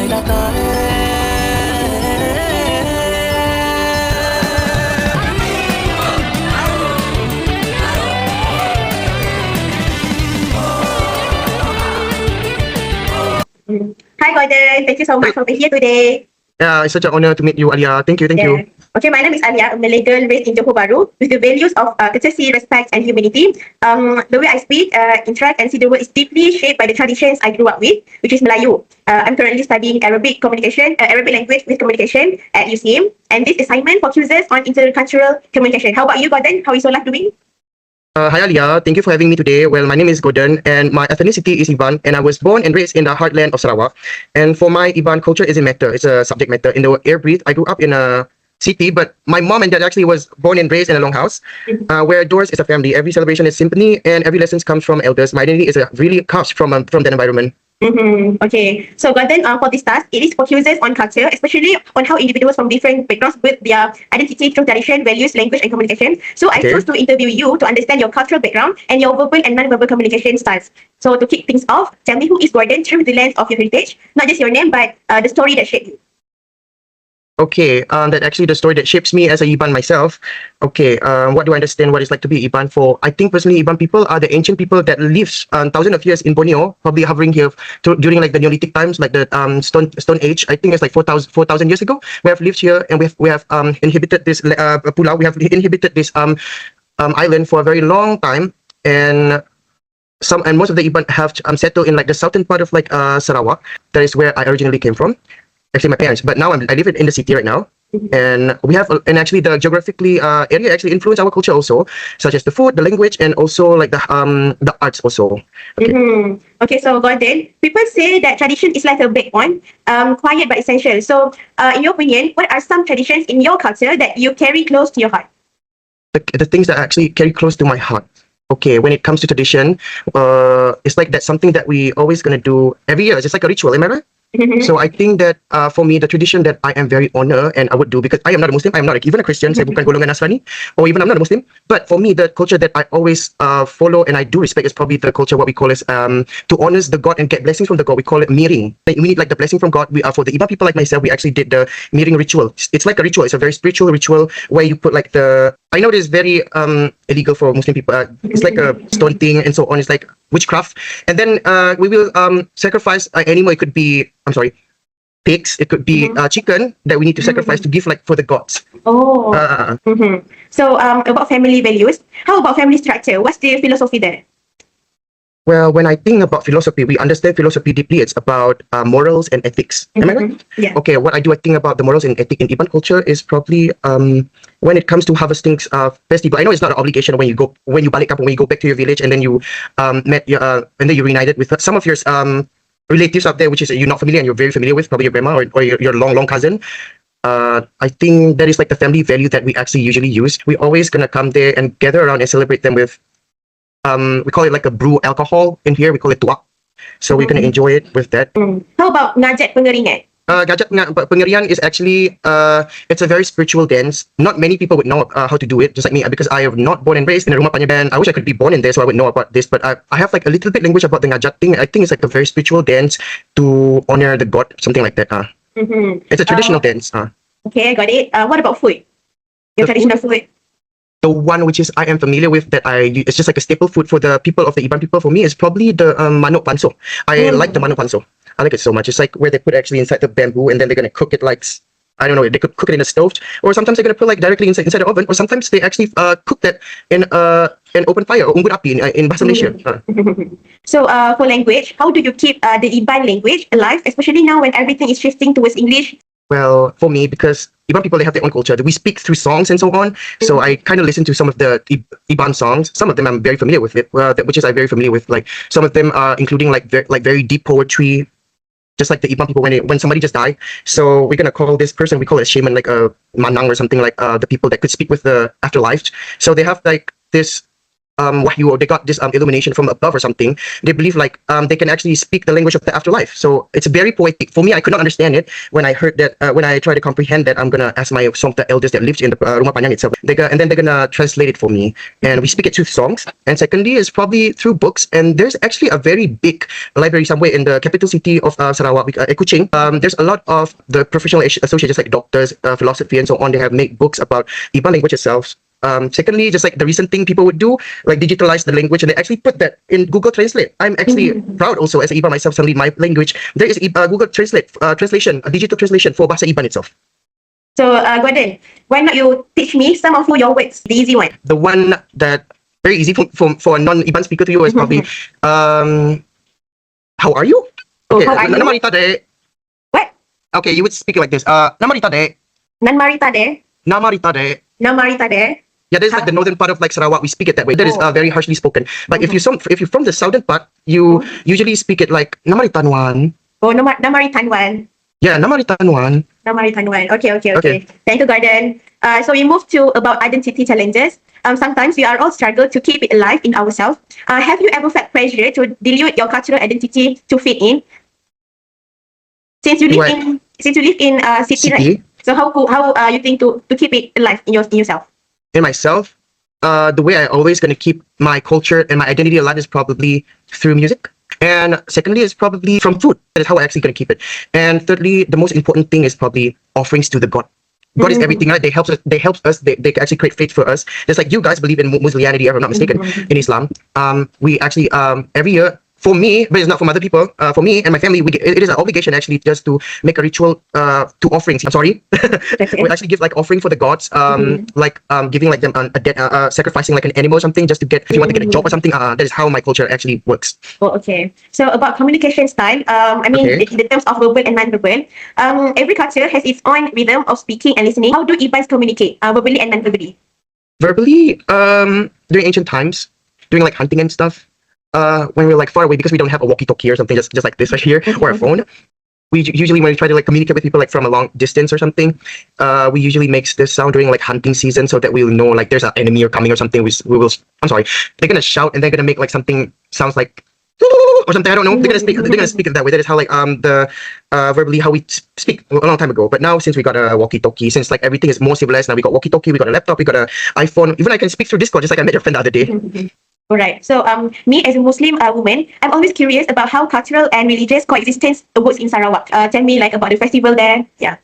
जाता है. Hi Gordon, thank you so much for being here today. Yeah, it's such an honor to meet you, Aliya. Thank you, thank you. Okay, my name is ALIYA, a Malay girl raised in Johor Bahru with the values of courtesy, respect, and humanity. The way I speak, interact, and see the world is deeply shaped by the traditions I grew up with, which is Melayu. I'm currently studying Arabic language with communication at UCM, and this assignment focuses on intercultural communication. How about you, Gordon? How is your life doing? Hi, Aliya. Thank you for having me today. Well, my name is Gordon, and my ethnicity is Iban, and I was born and raised in the heartland of Sarawak. And for my Iban, culture is a matter. It's a subject matter. In the air breathe, I grew up in a city, but my mom and dad actually was born and raised in a longhouse, where doors is a family. Every celebration is symphony, and every lessons comes from elders. My identity is really comes from that environment. Okay, so Gordon, for this task, it is focuses on culture, especially on how individuals from different backgrounds build their identity through tradition, values, language, and communication. So I chose to interview you to understand your cultural background and your verbal and non-verbal communication styles. So to kick things off, tell me, who is Gordon through the lens of your heritage, not just your name, but the story that shaped you. Okay, that actually the story that shapes me as a Iban myself. Okay, what do I understand what it's like to be Iban for? I think personally, Iban people are the ancient people that lived thousands of years in Borneo, probably hovering here during like the Neolithic times, like the Stone Age. I think it's like 4,000 years ago. We have lived here and we have inhabited this pulau. We have inhabited this island for a very long time, and most of the Iban have settled in like the southern part of like Sarawak. That is where I originally came from. Actually, my parents, but now I live in the city right now, and we have and actually the geographically area actually influence our culture also, such as the food, the language, and also like the arts also. Okay. Okay, so Gordon, people say that tradition is like a backbone, quiet but essential. So, in your opinion, what are some traditions in your culture that you carry close to your heart? The things that I actually carry close to my heart. Okay, when it comes to tradition, it's like that's something that we always gonna do every year. It's just like a ritual, am I right? So I think that for me, the tradition that I am very honored and I would do, because I am not a Muslim, I am not even a Christian, saya bukan golongan Nasrani, or even I'm not a Muslim. But for me, the culture that I always follow and I do respect is probably the culture what we call is to honor the God and get blessings from the God. We call it miring. Like, we need like the blessing from God. We are for the Iban people like myself. We actually did the miring ritual. It's like a ritual. It's a very spiritual ritual where you put like the. I know it is very illegal for Muslim people. It's like a stone thing and so on. It's like witchcraft. And then we will sacrifice an animal. It could be, pigs. It could be chicken that we need to sacrifice to give like for the gods. Oh. So about family values, how about family structure? What's the philosophy there? Well, when I think about philosophy, we understand philosophy deeply. It's about morals and ethics. Am I right? Yeah. Okay, what I think about the morals and ethics in Iban culture is probably when it comes to harvesting festival. I know it's not an obligation when you balik up, when you go back to your village and then you met your and then you reunited with some of your relatives out there, which is you're not familiar and you're very familiar with, probably your grandma or your long cousin. I think that is like the family value that we actually usually use. We're always gonna come there and gather around and celebrate them with we call it like a brew alcohol in here. We call it tuak. So we're gonna enjoy it with that. How about ngajat pengeringan? Ngajat pengerian is actually it's a very spiritual dance. Not many people would know how to do it, just like me, because I have not born and raised in a rumah panjaban. I wish I could be born in there so I would know about this, but I have like a little bit language about the ngajat thing. I think it's like a very spiritual dance to honor the god, something like that. It's a traditional dance. Okay, I got it. What about food? Your traditional food? The one which is I am familiar with that it's just like a staple food for the people of the Iban people for me is probably the manok panso. I like the manok panso. I like it so much. It's like where they put actually inside the bamboo and then they're gonna cook it like, I don't know, they could cook it in a stove, or sometimes they're gonna put like directly inside the oven, or sometimes they actually cook that in an open fire, or unggut api in Bahasa Malaysia. So for language, how do you keep the Iban language alive, especially now when everything is shifting towards English? Well, for me, because Iban people, they have their own culture. We speak through songs and so on. So I kind of listen to some of the Iban songs. Some of them I'm very familiar with it, which is I'm very familiar with. Like some of them are including like very deep poetry, just like the Iban people when somebody just died. So we're gonna call this person, we call it a shaman, like a manang or something, like the people that could speak with the afterlife. So they have like this wahyu, or they got this illumination from above or something. They believe like they can actually speak the language of the afterlife. So it's very poetic. For me, I could not understand it when I heard that. When I try to comprehend that, I'm gonna ask some of the elders that lives in the Rumah Panjang itself. And then they're gonna translate it for me, and we speak it through songs. And secondly, is probably through books. And there's actually a very big library somewhere in the capital city of Sarawak, Kuching. There's a lot of the professional associates like doctors, philosophy, and so on. They have made books about Iban language itself. Secondly, just like the recent thing people would do, like digitalize the language, and they actually put that in Google Translate. I'm actually proud also as a Iban myself. Suddenly, my language, there is Google Translate translation, a digital translation for Bahasa Iban itself. So, Gordon, why not you teach me some of your words, the easy one? The one that very easy for a non-Iban speaker to you is probably, how are you? Okay, how are you? Namarita de. What? Okay, you would speak it like this. Namarita de. Nanmarita de. Namarita de. Namarita de. Yeah, that is like the northern part of like Sarawak. We speak it that way. That is very harshly spoken. But if you're from the southern part, you usually speak it like Namaritanwan. Oh, Namaritanwan. Yeah, Namaritanwan. Namaritanwan. Okay. Thank you, Gordon. So we move to about identity challenges. Sometimes we are all struggle to keep it alive in ourselves. Have you ever felt pressure to dilute your cultural identity to fit in? Since you live in city, right? So how you think to keep it alive in yourself? In myself, the way I always gonna keep my culture and my identity alive is probably through music. And secondly, is probably from food. That is how I actually gonna keep it. And thirdly, the most important thing is probably offerings to the God. God is everything, right? They help us. They actually create faith for us. Just like you guys believe in Muslimanity, if I'm not mistaken, in Islam. We actually every year. For me, but it's not for other people. For me and my family, it is an obligation actually just to make a ritual to offerings. I'm sorry. We actually give like offering for the gods, like giving like them a debt, sacrificing like an animal or something just to get, if you want to get a job or something. That is how my culture actually works. Oh, okay. So about communication style, I mean, in the terms of verbal and non-verbal, every culture has its own rhythm of speaking and listening. How do Ibans communicate, verbally and non-verbally? Verbally, during ancient times, during like hunting and stuff. When we're like far away, because we don't have a walkie-talkie or something, just like this right here, or a phone. We usually, when we try to like communicate with people like from a long distance or something, we usually makes this sound during like hunting season so that we'll know like there's an enemy or coming or something. We will. I'm sorry. They're gonna shout and they're gonna make like something sounds like or something. I don't know. They're gonna speak it that way. That is how like the verbally how we speak a long time ago. But now since we got a walkie-talkie, since like everything is more civilized now, we got walkie-talkie, we got a laptop, we got an iPhone. Even I can speak through Discord, just like I met your friend the other day. Alright, so me as a Muslim woman, I'm always curious about how cultural and religious coexistence works in Sarawak. Tell me like about the festival there. Yeah.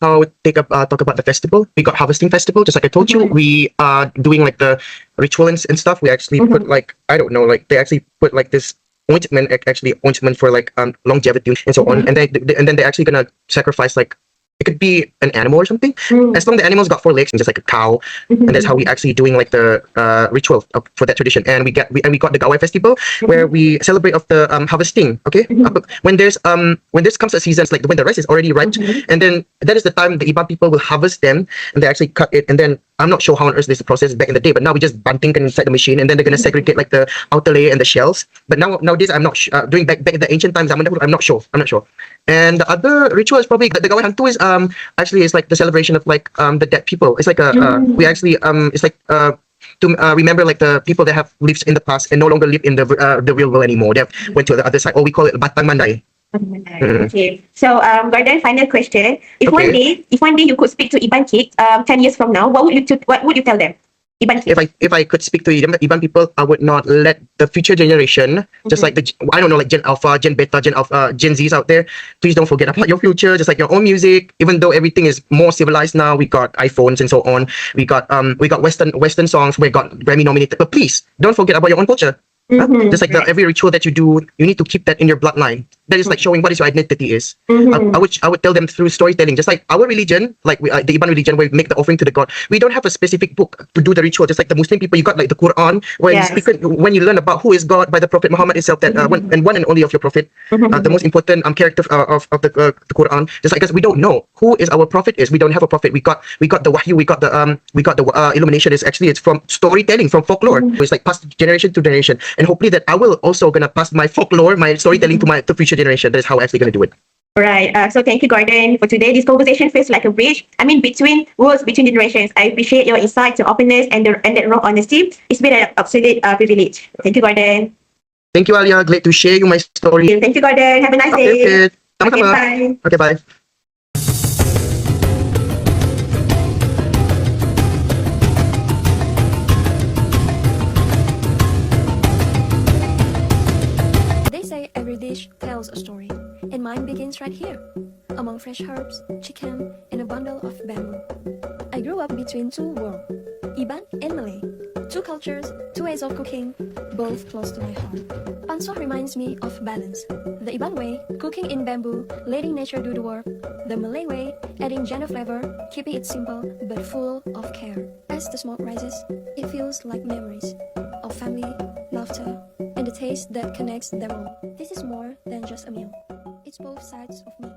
I would talk about the festival. We got harvesting festival, just like I told you. We are doing like the ritual and stuff. We actually put like, I don't know, like they actually put like this ointment for like longevity and so on. And then they're actually gonna sacrifice like, it could be an animal or something. As long as the animal's got 4 legs and just like a cow, and that's how we actually doing like the ritual for that tradition. And we got the Gawai festival where we celebrate of the harvesting. Okay, when this comes a season, it's like when the rice is already ripe, and then that is the time the Iban people will harvest them, and they actually cut it, and then I'm not sure how on earth this process back in the day, but now we just bunting inside the machine, and then they're gonna segregate like the outer layer and the shells. But nowadays I'm not doing back in the ancient times. I'm not sure. And the other ritual is probably the Gawai Hantu is actually it's like the celebration of like the dead people. It's like we actually it's like to remember like the people that have lived in the past and no longer live in the real world anymore. They have went to the other side, or we call it Batang Mandai. Okay. So Gordon, final question. If one day you could speak to Iban kids 10 years from now, what would you tell them? Iban kids. If I could speak to Iban people, I would not let the future generation, just like I don't know, like Gen Alpha, Gen Beta, Gen Zs out there, please don't forget about your future, just like your own music. Even though everything is more civilized now, we got iPhones and so on, we got Western songs, we got Grammy nominated, but please don't forget about your own culture. Just like every ritual that you do, you need to keep that in your bloodline. That is like showing what is your identity is. I would tell them through storytelling, just like our religion, like the Iban religion, where we make the offering to the God. We don't have a specific book to do the ritual. Just like the Muslim people, you got like the Quran, where when you learn about who is God by the Prophet Muhammad itself, that one and only of your Prophet, the most important character of the Quran. Just like, because we don't know who is our prophet is. We don't have a prophet. We got the wahyu. We got the illumination. It's from storytelling, from folklore. So it's like passed generation to generation. And hopefully that I will also gonna pass my folklore, my storytelling to future generation. That is how I'm actually gonna do it. Right. So thank you, Gordon, for today. This conversation feels like a bridge. I mean, between worlds, between generations. I appreciate your insights, your openness, and that raw honesty. It's been an absolute privilege. Thank you, Gordon. Thank you, Alia. Glad to share you my story. Thank you, Gordon. Have a nice Okay, day. okay. Okay, Sama-sama. bye. Okay, bye. They say every dish tells a story, and mine begins right here, among fresh herbs, chicken, and a bundle of bamboo. I grew up between two worlds, Iban and Malay. Two cultures, two ways of cooking, both close to my heart. Pansok reminds me of balance. The Iban way, cooking in bamboo, letting nature do the work. The Malay way, adding gender flavor, keeping it simple but full of care. As the smoke rises, it feels like memories of family, laughter, and the taste that connects them all. This is more than just a meal. It's both sides of me.